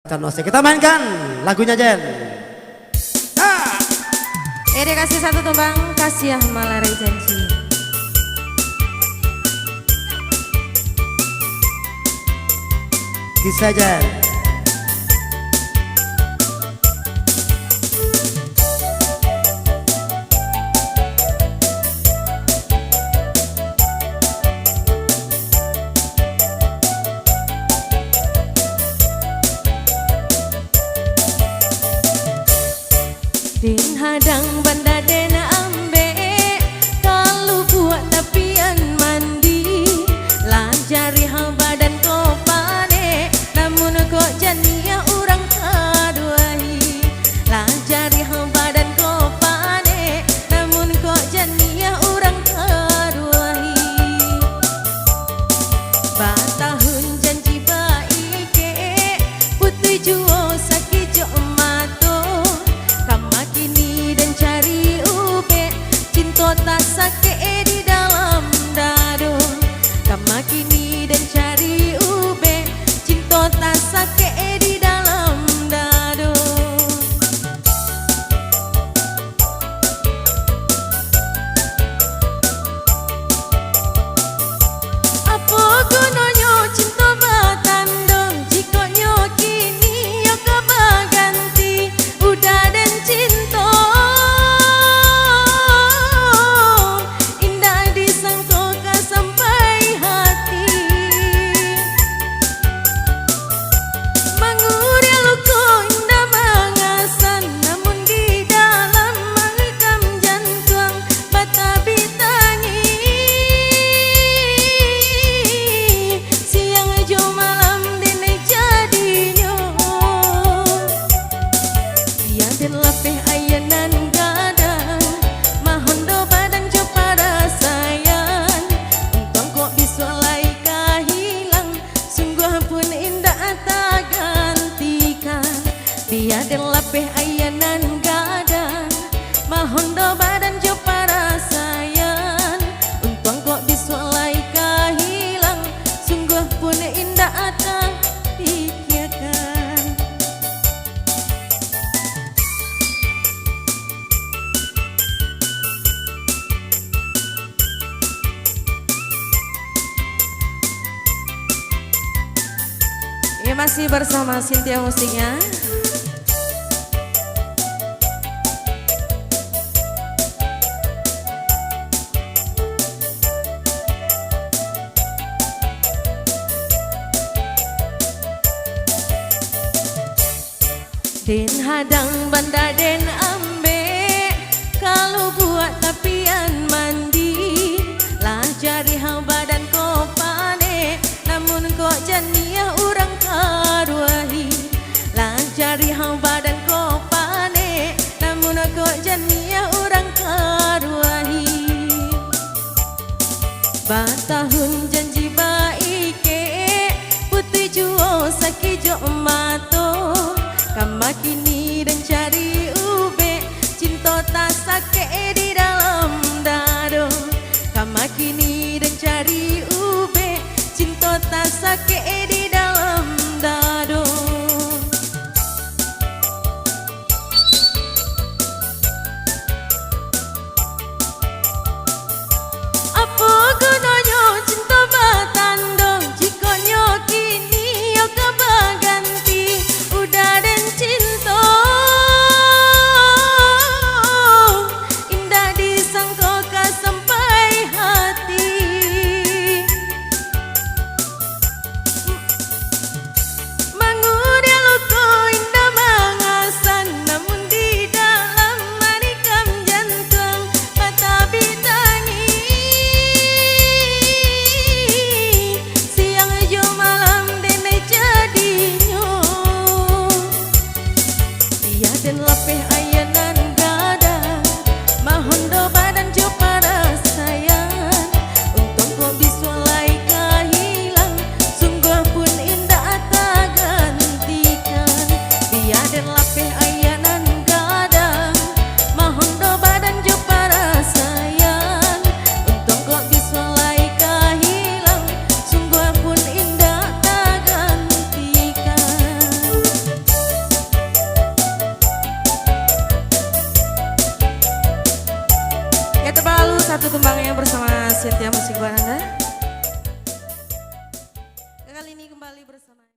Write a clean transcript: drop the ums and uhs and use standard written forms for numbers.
Canose. Kita mainkan lagunya Jen. Dia kasih satu tuh bang, kasih ya Malarai Janji. Kisah Jen. Din hadang banda den ambe, kalau buat tapian mandi, lanjari hal badan ko pane, namun kok jania urang kaduahi. Lanjari hal badan ko pane, namun kok jania urang kaduahi. Batahun janji baike, putih juo sakit jo mato. Kini dan cari ube, cinta tak sakit di dalam dado. Kama kini dan cari ube, cinta tak sakit di dalam dado. Apa gunanya cinta batandong, jika nyo kini yo kebaganti, udah dan cinta. Biar lapeh ayanan gadan, mahondo badan jo para sayan. Untung kok bisolai kahilang, sungguh pun indah atang pikirkan. Ya masih bersama Cynthia musiknya. Den hadang banda den ambe, kalau buat tapian mandi, lah jari hal badan ko pane, namun kok jania urang karuahi. Lah jari hal badan ko pane, namun kok jania urang karuahi. Batahun janji baike, putih juo sakit jo mato. Kama kini dan cari ube, cinta tak sakit di dalam dado. Kama kini dan cari ube, cinta tak sakit di dalam dado. Apa gunanya cinta batandong, jika nyo kini yo kebaganti, udah dan cinta indah disangka sampai hati. terlalu satu tembangnya bersama Cynthia Musik buat Anda.